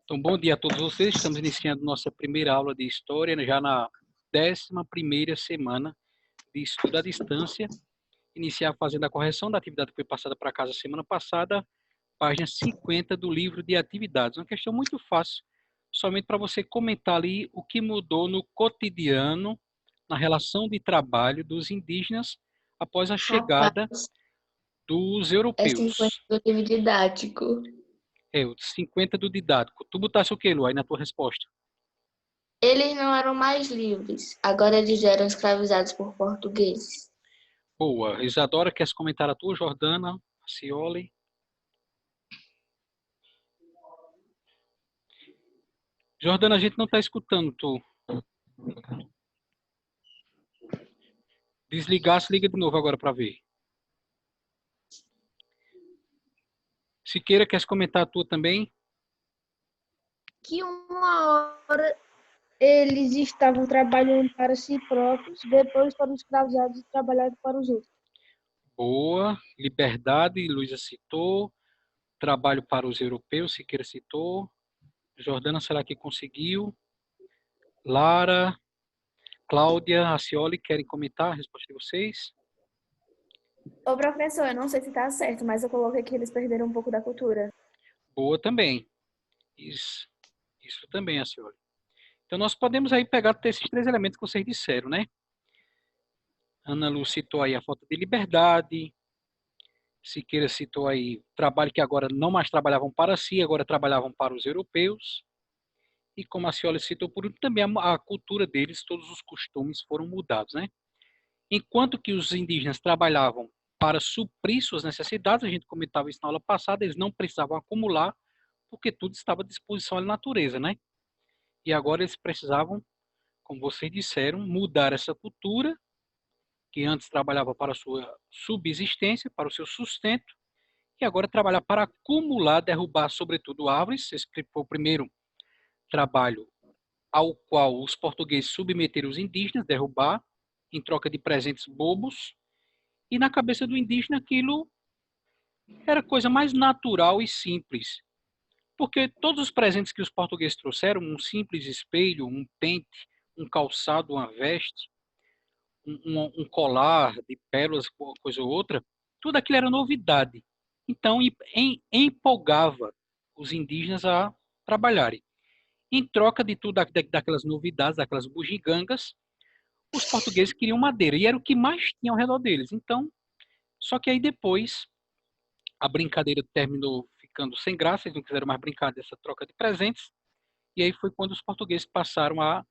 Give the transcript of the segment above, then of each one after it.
Então, bom dia a todos vocês. Estamos iniciando nossa primeira aula de História, já na 11ª semana de estudo à distância. Iniciar fazendo a correção da atividade que foi passada para casa semana passada, página 50 do livro de atividades. Uma questão muito fácil, somente para você comentar ali o que mudou no cotidiano, na relação de trabalho dos indígenas após a chegada Rapaz, dos é 50 europeus. do livro didático. É, o 50 do didático. Tu botasse o que, Lu, aí na tua resposta? Eles não eram mais livres, agora eles eram escravizados por portugueses. Boa. Isadora, quer comentar a tua? Jordana, Cioli? Jordana, a gente não está escutando tu. Desligar, se liga de novo agora para ver. Siqueira, quer comentar a tua também? Que uma hora eles estavam trabalhando para si próprios, depois foram escravizados e trabalharam para os outros. Boa. Liberdade, Luísa citou. Trabalho para os europeus, Siqueira citou. Jordana, será que conseguiu? Lara, Cláudia, Acioli, querem comentar a resposta de vocês? Ô, professor, eu não sei se tá certo, mas eu coloquei que eles perderam um pouco da cultura. Boa também. Isso também, Acioli. Então, nós podemos aí pegar esses três elementos que vocês disseram, né? Ana Lu citou aí a falta de liberdade. Siqueira citou aí trabalho que agora não mais trabalhavam para si, agora trabalhavam para os europeus. E como a Cioli citou por último, também a cultura deles, todos os costumes foram mudados, né? Enquanto que os indígenas trabalhavam para suprir suas necessidades, a gente comentava isso na aula passada, eles não precisavam acumular, porque tudo estava à disposição da natureza, né? E agora eles precisavam, como vocês disseram, mudar essa cultura, que antes trabalhava para a sua subsistência, para o seu sustento, e agora trabalhar para acumular, derrubar, sobretudo, árvores. Esse foi o primeiro trabalho ao qual os portugueses submeteram os indígenas, derrubar, em troca de presentes bobos. E na cabeça do indígena aquilo era a coisa mais natural e simples. Porque todos os presentes que os portugueses trouxeram, um simples espelho, um pente, um calçado, uma veste, um colar de pérolas, uma coisa ou outra, tudo aquilo era novidade. Então, empolgava os indígenas a trabalharem. Em troca de tudo daquelas novidades, daquelas bugigangas, os portugueses queriam madeira, e era o que mais tinha ao redor deles. Então, só que aí depois, a brincadeira terminou ficando sem graça, eles não quiseram mais brincar dessa troca de presentes, e aí foi quando os portugueses passaram a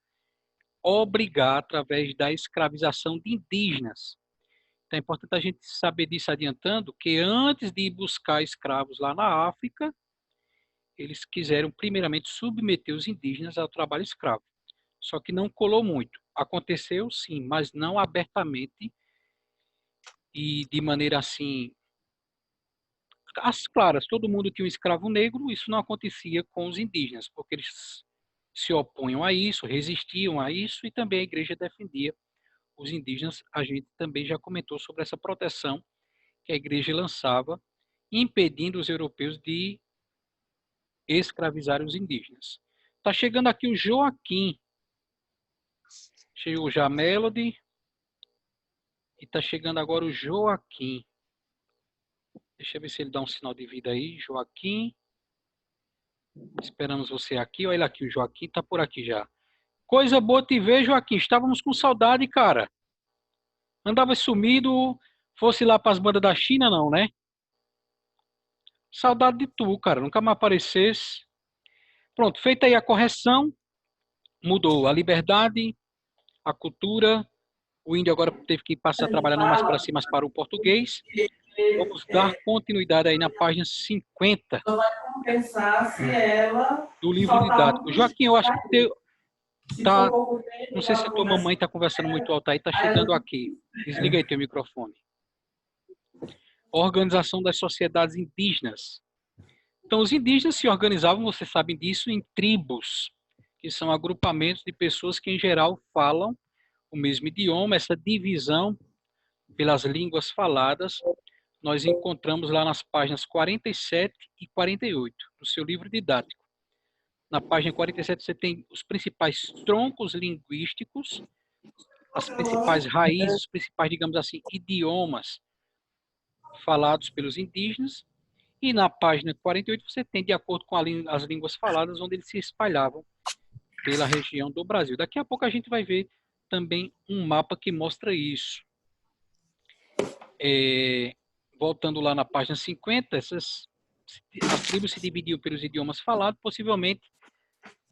obrigar, através da escravização de indígenas. Então é importante a gente saber disso adiantando, que antes de ir buscar escravos lá na África, eles quiseram primeiramente submeter os indígenas ao trabalho escravo. Só que não colou muito. Aconteceu sim, mas não abertamente e de maneira assim, às claras. Todo mundo tinha um escravo negro, isso não acontecia com os indígenas, porque eles se opunham a isso, resistiam a isso, e também a igreja defendia os indígenas. A gente também já comentou sobre essa proteção que a igreja lançava, impedindo os europeus de escravizar os indígenas. Está chegando aqui o Joaquim. Chegou já a Melody. E está chegando agora o Joaquim. Deixa eu ver se ele dá um sinal de vida aí. Joaquim. Esperamos você aqui. Olha ele aqui, o Joaquim está por aqui já. Coisa boa te ver, Joaquim. Estávamos com saudade, cara. Andava sumido. Fosse lá para as bandas da China, não, né? Saudade de tu, cara. Nunca mais aparecesse. Pronto, feita aí a correção. Mudou a liberdade, a cultura. O índio agora teve que passar a trabalhar não mais para si, mas para o português. Vamos dar continuidade aí na página 50 do livro didático. Joaquim, eu acho que tá, não sei se a tua mamãe está conversando muito alto aí, está chegando aqui. Desliga aí teu microfone. Organização das sociedades indígenas. Então, os indígenas se organizavam, vocês sabem disso, em tribos, que são agrupamentos de pessoas que, em geral, falam o mesmo idioma. Essa divisão pelas línguas faladas, nós encontramos lá nas páginas 47 e 48 do seu livro didático. Na página 47 você tem os principais troncos linguísticos, as principais raízes, os principais, digamos assim, idiomas falados pelos indígenas. E na página 48 você tem, de acordo com as línguas faladas, onde eles se espalhavam pela região do Brasil. Daqui a pouco a gente vai ver também um mapa que mostra isso. Voltando lá na página 50, as tribos se dividiam pelos idiomas falados, possivelmente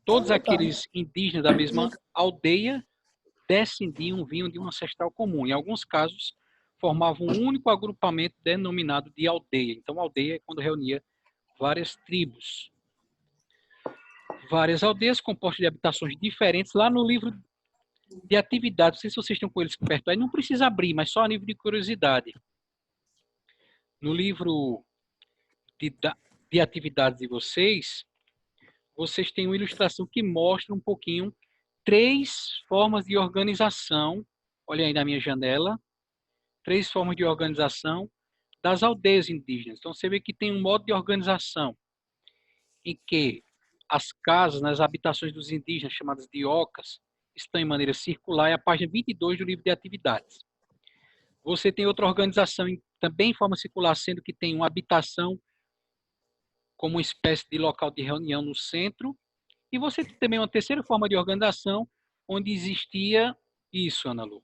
todos aqueles indígenas da mesma aldeia vinham de um ancestral comum. Em alguns casos, formavam um único agrupamento denominado de aldeia. Então, aldeia é quando reunia várias tribos. Várias aldeias compostas de habitações diferentes. Lá no livro de atividades, não sei se vocês estão com eles perto aí, não precisa abrir, mas só a nível de curiosidade. No livro de atividades de vocês têm uma ilustração que mostra um pouquinho 3 formas de organização. Olha aí na minha janela. 3 formas de organização das aldeias indígenas. Então, você vê que tem um modo de organização em que as casas, nas habitações dos indígenas, chamadas de ocas, estão em maneira circular. É a página 22 do livro de atividades. Você tem outra organização também em forma circular, sendo que tem uma habitação como uma espécie de local de reunião no centro. E você tem também uma terceira forma de organização, onde existia isso, Ana Lu,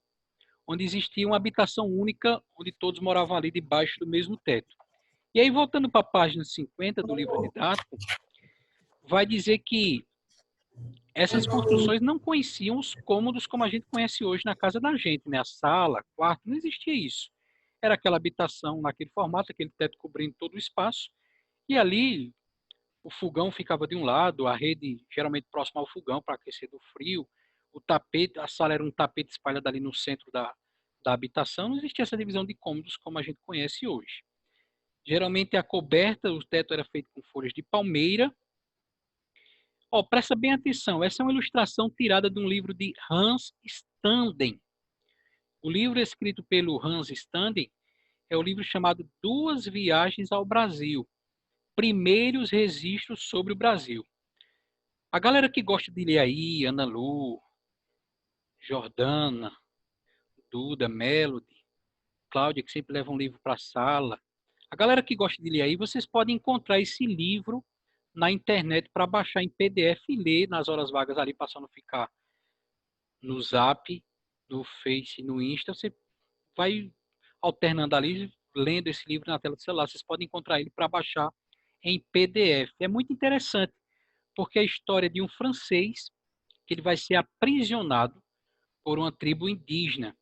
onde existia uma habitação única, onde todos moravam ali debaixo do mesmo teto. E aí, voltando para a página 50 do livro didático, vai dizer que essas construções não conheciam os cômodos como a gente conhece hoje na casa da gente, né? A sala, quarto, não existia isso. Era aquela habitação naquele formato, aquele teto cobrindo todo o espaço, e ali o fogão ficava de um lado, a rede geralmente próxima ao fogão para aquecer do frio, o tapete, a sala era um tapete espalhado ali no centro da habitação, não existia essa divisão de cômodos como a gente conhece hoje. Geralmente a coberta, o teto era feito com folhas de palmeira. Presta bem atenção, essa é uma ilustração tirada de um livro de Hans Standen. O livro escrito pelo Hans Standen é o livro chamado Duas Viagens ao Brasil, Primeiros Registros sobre o Brasil. A galera que gosta de ler aí, Ana Lu, Jordana, Duda, Melody, Cláudia, que sempre leva um livro para a sala. A galera que gosta de ler aí, vocês podem encontrar esse livro na internet para baixar em PDF e ler nas horas vagas ali, passando a ficar no Zap, no Face, no Insta. Você vai alternando ali, lendo esse livro na tela do celular. Vocês podem encontrar ele para baixar em PDF. É muito interessante, porque é a história de um francês que ele vai ser aprisionado por uma tribo indígena.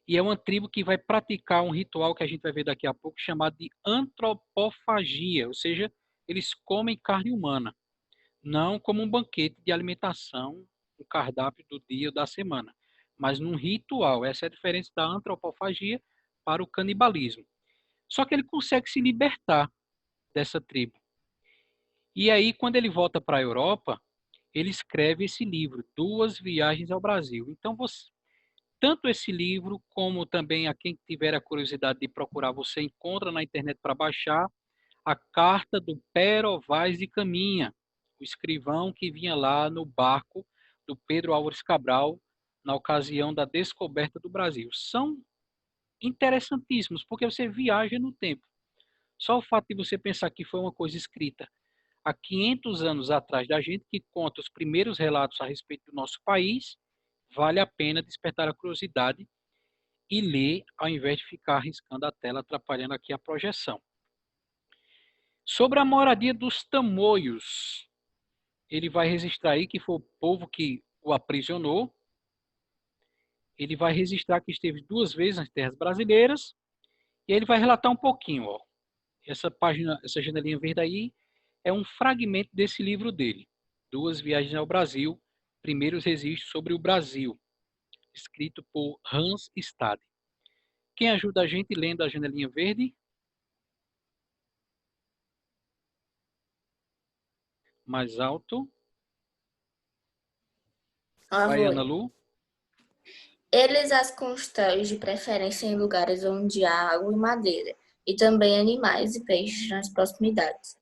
E é uma tribo que vai praticar um ritual que a gente vai ver daqui a pouco, chamado de antropofagia, ou seja, eles comem carne humana, não como um banquete de alimentação, um cardápio do dia ou da semana, mas num ritual. Essa é a diferença da antropofagia para o canibalismo. Só que ele consegue se libertar dessa tribo. E aí, quando ele volta para a Europa, ele escreve esse livro, Duas Viagens ao Brasil. Então, tanto esse livro, como também a quem tiver a curiosidade de procurar, você encontra na internet para baixar a carta do Pero Vaz de Caminha, o escrivão que vinha lá no barco do Pedro Álvares Cabral, na ocasião da descoberta do Brasil. São interessantíssimos, porque você viaja no tempo. Só o fato de você pensar que foi uma coisa escrita há 500 anos atrás da gente, que conta os primeiros relatos a respeito do nosso país, vale a pena despertar a curiosidade e ler, ao invés de ficar arriscando a tela, atrapalhando aqui a projeção. Sobre a moradia dos tamoios, ele vai registrar aí que foi o povo que o aprisionou. Ele vai registrar que esteve 2 vezes nas terras brasileiras. E ele vai relatar um pouquinho. Essa página, essa janelinha verde aí, é um fragmento desse livro dele. Duas Viagens ao Brasil, Primeiros Registros sobre o Brasil, escrito por Hans Stade. Quem ajuda a gente lendo a janelinha verde? Mais alto. Vai, Ana Lu. Eles as constroem de preferência em lugares onde há água e madeira, e também animais e peixes nas proximidades.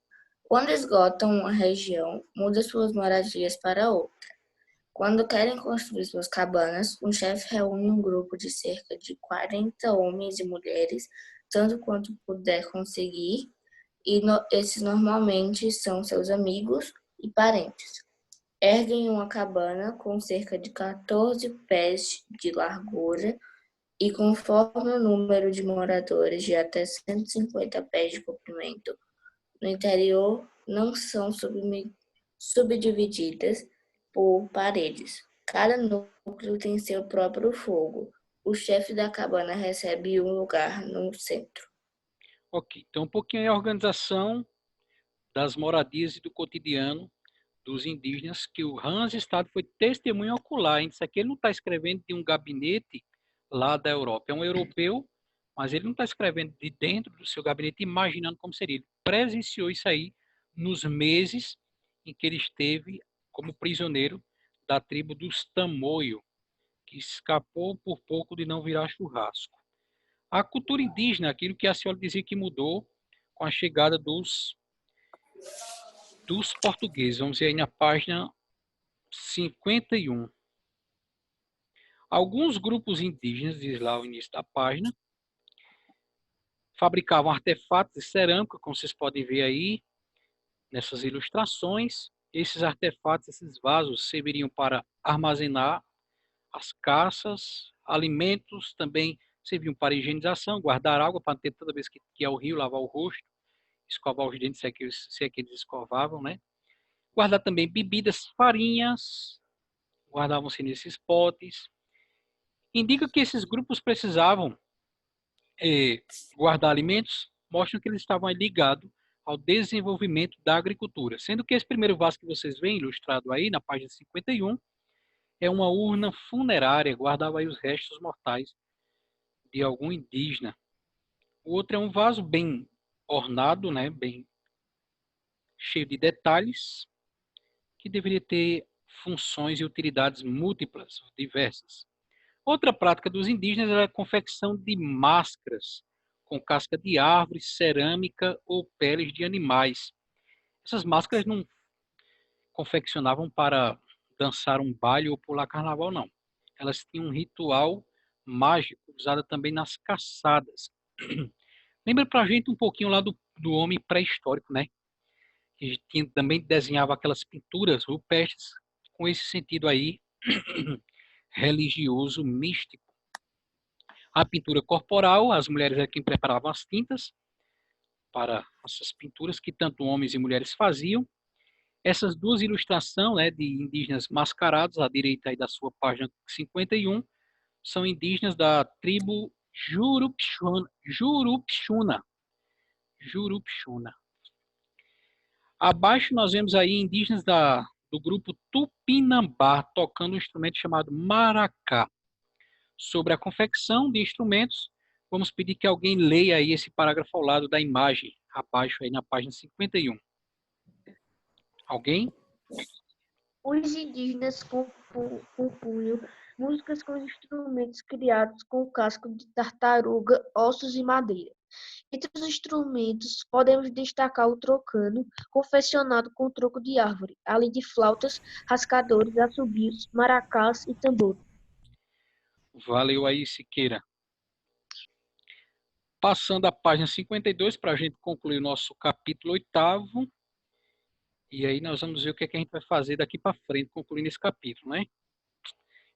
Quando esgotam uma região, mudam suas moradias para outra. Quando querem construir suas cabanas, um chefe reúne um grupo de cerca de 40 homens e mulheres, tanto quanto puder conseguir, e esses normalmente são seus amigos e parentes. Erguem uma cabana com cerca de 14 pés de largura e conforme o número de moradores de até 150 pés de comprimento. No interior, não são subdivididas por paredes. Cada núcleo tem seu próprio fogo. O chefe da cabana recebe um lugar no centro. Ok, então um pouquinho aí a organização das moradias e do cotidiano dos indígenas, que o Hans Stad foi testemunho ocular. Hein? Isso aqui ele não está escrevendo de um gabinete lá da Europa. É um europeu, mas ele não está escrevendo de dentro do seu gabinete, imaginando como seria. Ele presenciou isso aí nos meses em que ele esteve como prisioneiro da tribo dos Tamoio, que escapou por pouco de não virar churrasco. A cultura indígena, aquilo que a senhora dizia que mudou com a chegada dos portugueses. Vamos ver aí na página 51. Alguns grupos indígenas, diz lá o início da página, fabricavam artefatos de cerâmica, como vocês podem ver aí nessas ilustrações. Esses artefatos, esses vasos, serviriam para armazenar as caças, alimentos, também serviam para higienização, guardar água para ter toda vez que ia ao rio, lavar o rosto, escovar os dentes, se é que eles escovavam, né? Guardar também bebidas, farinhas, guardavam-se nesses potes. Indica que esses grupos precisavam guardar alimentos, mostram que eles estavam ligados ao desenvolvimento da agricultura. Sendo que esse primeiro vaso que vocês veem ilustrado aí na página 51 é uma urna funerária, guardava aí os restos mortais de algum indígena. O outro é um vaso bem ornado, né, bem cheio de detalhes, que deveria ter funções e utilidades múltiplas, diversas. Outra prática dos indígenas era a confecção de máscaras com casca de árvore, cerâmica ou peles de animais. Essas máscaras não confeccionavam para dançar um baile ou pular carnaval, não. Elas tinham um ritual mágico usado também nas caçadas. Lembra pra gente um pouquinho lá do homem pré-histórico, né? Que também desenhava aquelas pinturas rupestres com esse sentido aí religioso, místico. A pintura corporal, as mulheres eram quem preparavam as tintas para essas pinturas que tanto homens e mulheres faziam. Essas duas ilustrações, né, de indígenas mascarados, à direita aí da sua página 51, são indígenas da tribo Jurupxuna. Jurupxuna. Abaixo nós vemos aí indígenas do grupo Tupinambá tocando um instrumento chamado maracá. Sobre a confecção de instrumentos, vamos pedir que alguém leia aí esse parágrafo ao lado da imagem, abaixo aí na página 51. Alguém? Os indígenas compunham músicas com instrumentos criados com casco de tartaruga, ossos e madeira. Entre os instrumentos, podemos destacar o trocano, confeccionado com tronco de árvore, além de flautas, rascadores, assobios, maracás e tambores. Valeu aí, Siqueira. Passando a página 52 para a gente concluir o nosso capítulo 8º. E aí nós vamos ver o que é que a gente vai fazer daqui para frente, concluindo esse capítulo, né?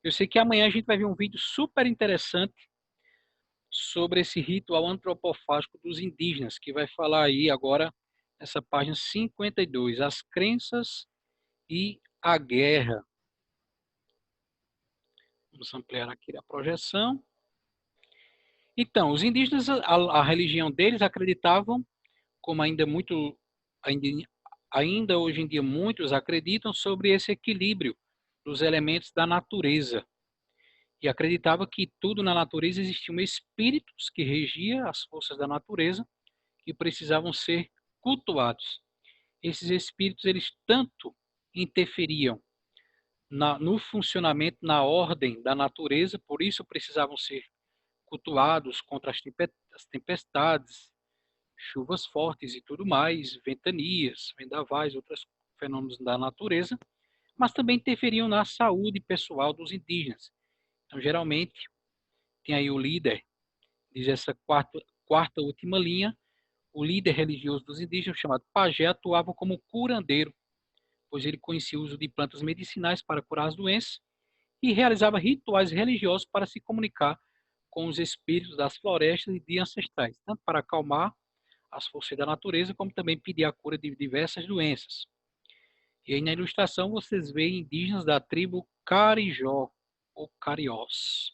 Eu sei que amanhã a gente vai ver um vídeo super interessante sobre esse ritual antropofágico dos indígenas, que vai falar aí agora nessa página 52, as crenças e a guerra. Vamos ampliar aqui a projeção. Então, os indígenas, a religião deles acreditavam, como ainda hoje em dia muitos acreditam, sobre esse equilíbrio dos elementos da natureza. E acreditava que tudo na natureza existiam espíritos que regiam as forças da natureza que precisavam ser cultuados. Esses espíritos, eles tanto interferiam no funcionamento, na ordem da natureza, por isso precisavam ser cultuados contra as tempestades, chuvas fortes e tudo mais, ventanias, vendavais, outros fenômenos da natureza, mas também interferiam na saúde pessoal dos indígenas. Então, geralmente, tem aí o líder, diz essa quarta última linha, o líder religioso dos indígenas, chamado pajé, atuava como curandeiro, pois ele conhecia o uso de plantas medicinais para curar as doenças e realizava rituais religiosos para se comunicar com os espíritos das florestas e de ancestrais, tanto para acalmar as forças da natureza, como também pedir a cura de diversas doenças. E aí na ilustração vocês veem indígenas da tribo Carijó, ou Cariós.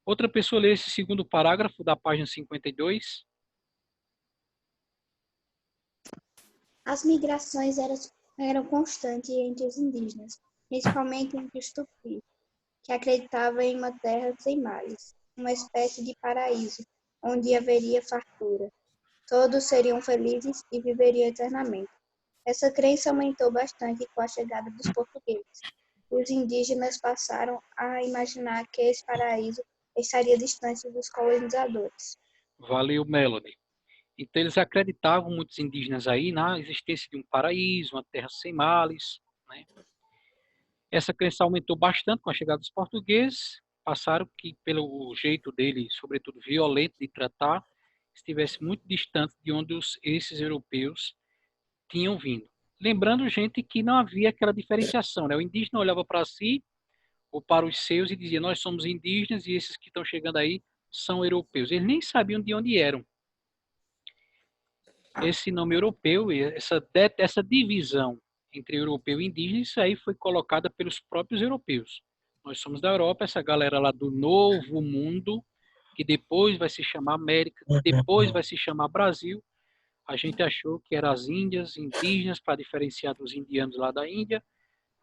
Outra pessoa lê esse segundo parágrafo da página 52. As migrações eram constantes entre os indígenas, principalmente entre os tupis, que acreditavam em uma terra sem males, uma espécie de paraíso, onde haveria fartura. Todos seriam felizes e viveriam eternamente. Essa crença aumentou bastante com a chegada dos portugueses. Os indígenas passaram a imaginar que esse paraíso estaria distante dos colonizadores. Valeu, Melody. Então eles acreditavam, muitos indígenas aí, na existência de um paraíso, uma terra sem males, né? Essa crença aumentou bastante com a chegada dos portugueses, passaram que, pelo jeito dele, sobretudo violento de tratar, estivesse muito distante de onde esses europeus tinham vindo. Lembrando, gente, que não havia aquela diferenciação, né? O indígena olhava para si ou para os seus e dizia, nós somos indígenas e esses que estão chegando aí são europeus. Eles nem sabiam de onde eram. Esse nome europeu, essa divisão entre europeu e indígena, isso aí foi colocada pelos próprios europeus. Nós somos da Europa, essa galera lá do Novo Mundo, que depois vai se chamar América, que depois vai se chamar Brasil. A gente achou que eram as Índias, indígenas, para diferenciar dos indianos lá da Índia,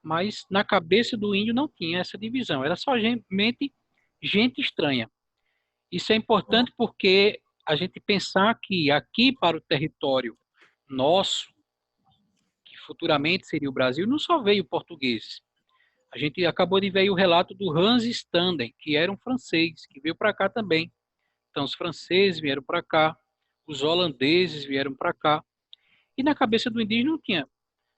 mas na cabeça do índio não tinha essa divisão, era só gente estranha. Isso é importante porque a gente pensar que aqui para o território nosso, que futuramente seria o Brasil, não só veio português. A gente acabou de ver o relato do Hans Standen, que era um francês, que veio para cá também. Então, os franceses vieram para cá, os holandeses vieram para cá. E na cabeça do indígena não tinha.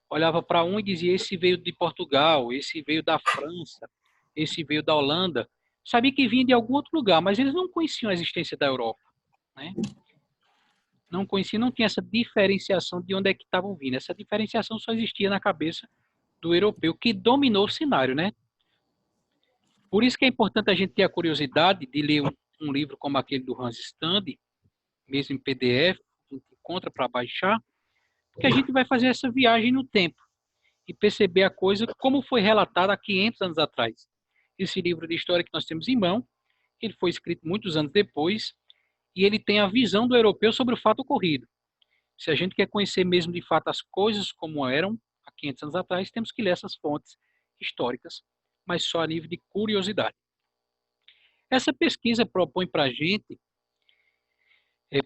Olhava para um e dizia, esse veio de Portugal, esse veio da França, esse veio da Holanda. Sabia que vinha de algum outro lugar, mas eles não conheciam a existência da Europa, né? Não conheciam, não tinha essa diferenciação de onde é que estavam vindo. Essa diferenciação só existia na cabeça do europeu, que dominou o cenário, né? Por isso que é importante a gente ter a curiosidade de ler um livro como aquele do Hans Stande, mesmo em PDF, a gente encontra para baixar, porque a gente vai fazer essa viagem no tempo e perceber a coisa como foi relatada há 500 anos atrás. Esse livro de história que nós temos em mão, ele foi escrito muitos anos depois, e ele tem a visão do europeu sobre o fato ocorrido. Se a gente quer conhecer mesmo de fato as coisas como eram há 500 anos atrás, temos que ler essas fontes históricas, mas só a nível de curiosidade. Essa pesquisa propõe para a gente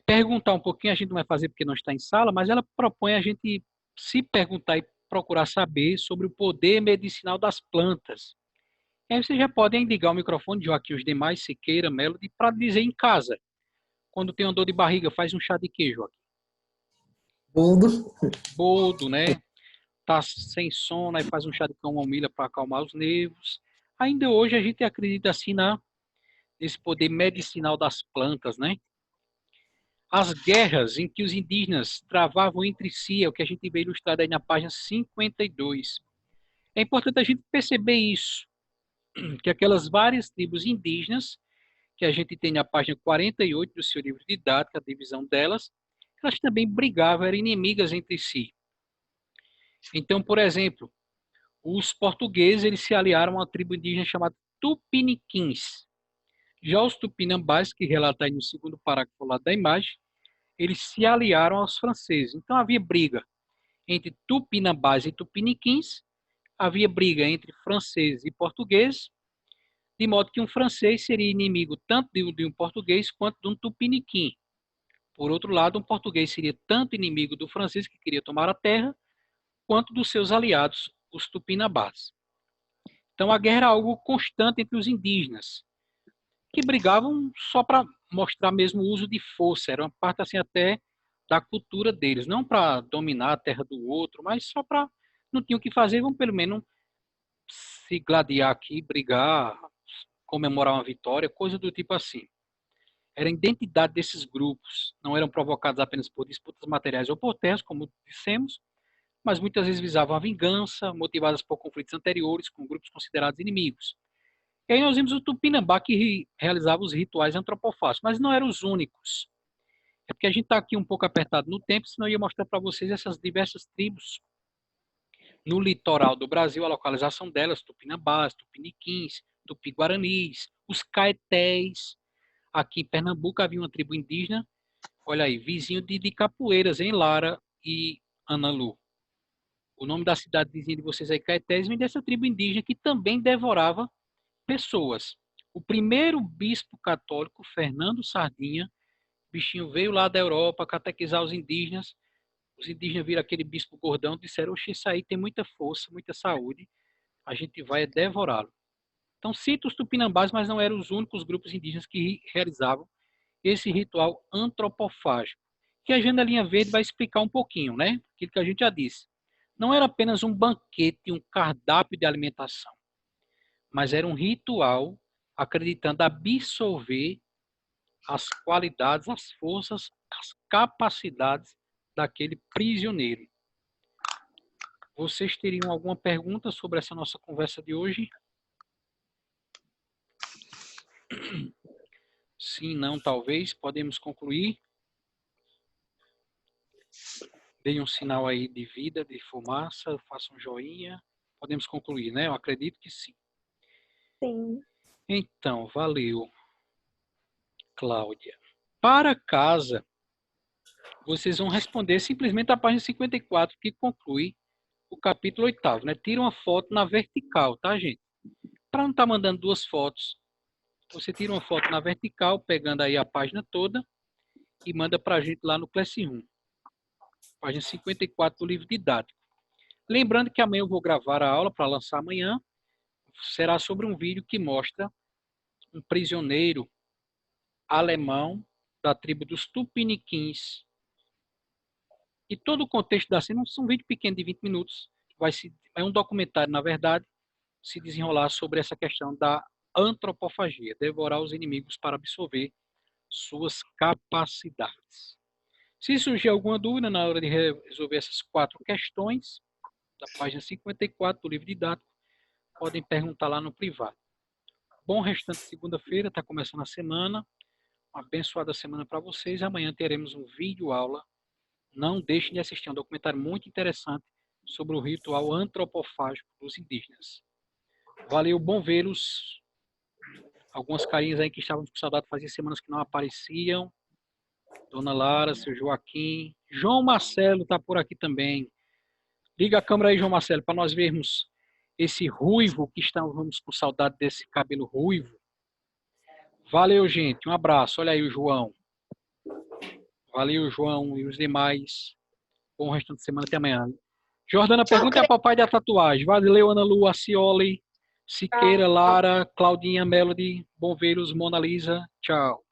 perguntar um pouquinho, a gente não vai fazer porque não está em sala, mas ela propõe a gente se perguntar e procurar saber sobre o poder medicinal das plantas. E aí vocês já podem ligar o microfone, Joaquim, os demais, Siqueira, Melody, para dizer em casa. Quando tem uma dor de barriga, faz um chá de quê, Joaquim? Boldo, né? Tá sem sono, aí faz um chá de camomila para acalmar os nervos. Ainda hoje a gente acredita assim nesse poder medicinal das plantas, né? As guerras em que os indígenas travavam entre si, é o que a gente vê ilustrado aí na página 52. É importante a gente perceber isso, que aquelas várias tribos indígenas, que a gente tem na página 48 do seu livro didático, a divisão delas, elas também brigavam, eram inimigas entre si. Então, por exemplo, os portugueses eles se aliaram a uma tribo indígena chamada Tupiniquins. Já os tupinambás, que relata aí no segundo parágrafo lá da imagem, eles se aliaram aos franceses. Então havia briga entre tupinambás e tupiniquins, havia briga entre franceses e portugueses, de modo que um francês seria inimigo tanto de um português quanto de um tupiniquim. Por outro lado, um português seria tanto inimigo do francês, que queria tomar a terra, quanto dos seus aliados, os tupinambás. Então a guerra era algo constante entre os indígenas, que brigavam só para mostrar mesmo o uso de força. Era uma parte assim até da cultura deles, não para dominar a terra do outro, mas só para não tinham o que fazer, vão pelo menos se gladiar aqui, brigar, comemorar uma vitória, coisa do tipo assim. Era a identidade desses grupos, não eram provocados apenas por disputas materiais ou por terras, como dissemos, mas muitas vezes visavam a vingança, motivadas por conflitos anteriores com grupos considerados inimigos. E aí nós vimos o Tupinambá que realizava os rituais antropofágicos, mas não eram os únicos. É porque a gente está aqui um pouco apertado no tempo, senão eu ia mostrar para vocês essas diversas tribos no litoral do Brasil, a localização delas, Tupinambás, Tupiniquins, Tupi-Guaranis, os Caetés. Aqui em Pernambuco havia uma tribo indígena, olha aí, vizinho de Capoeiras, em Lara e Analu. O nome da cidade vizinha de vocês aí, Caetés, vem dessa tribo indígena que também devorava pessoas. O primeiro bispo católico, Fernando Sardinha, o bichinho veio lá da Europa catequizar os indígenas viram aquele bispo gordão e disseram, oxe, isso aí tem muita força, muita saúde, a gente vai devorá-lo. Então cita os tupinambás, mas não eram os únicos grupos indígenas que realizavam esse ritual antropofágico, que a janelinha verde vai explicar um pouquinho, né? Aquilo que a gente já disse. Não era apenas um banquete, um cardápio de alimentação, mas era um ritual acreditando absorver as qualidades, as forças, as capacidades daquele prisioneiro. Vocês teriam alguma pergunta sobre essa nossa conversa de hoje? Sim, não, talvez. Podemos concluir. Deem um sinal aí de vida, de fumaça, façam um joinha. Podemos concluir, né? Eu acredito que sim. Sim. Então, valeu, Cláudia. Para casa, vocês vão responder simplesmente a página 54, que conclui o capítulo 8º, né? Tira uma foto na vertical, tá, gente? Para não estar mandando duas fotos, você tira uma foto na vertical, pegando aí a página toda e manda para a gente lá no Classroom. Página 54 do livro didático. Lembrando que amanhã eu vou gravar a aula para lançar amanhã. Será sobre um vídeo que mostra um prisioneiro alemão da tribo dos Tupiniquins. E todo o contexto da cena, um vídeo pequeno de 20 minutos, é um documentário, na verdade, se desenrolar sobre essa questão da antropofagia, devorar os inimigos para absorver suas capacidades. Se surgir alguma dúvida na hora de resolver essas 4 questões, da página 54 do livro didático, podem perguntar lá no privado. Bom restante de segunda-feira, está começando a semana. Uma abençoada semana para vocês. Amanhã teremos um vídeo aula. Não deixem de assistir, um documentário muito interessante sobre o ritual antropofágico dos indígenas. Valeu, bom vê-los. Algumas carinhas aí que estavam com saudade, fazia semanas que não apareciam. Dona Lara, seu Joaquim. João Marcelo está por aqui também. Liga a câmera aí, João Marcelo, para nós vermos esse ruivo que estávamos com saudade desse cabelo ruivo. Valeu, gente. Um abraço. Olha aí o João. Valeu, João e os demais. Bom restante de semana. Até amanhã. Jordana, pergunta a papai da tatuagem. Valeu, Ana Lu, Acioli, Siqueira, Lara, Claudinha, Melody, Bom Vê-los, Mona Lisa. Tchau.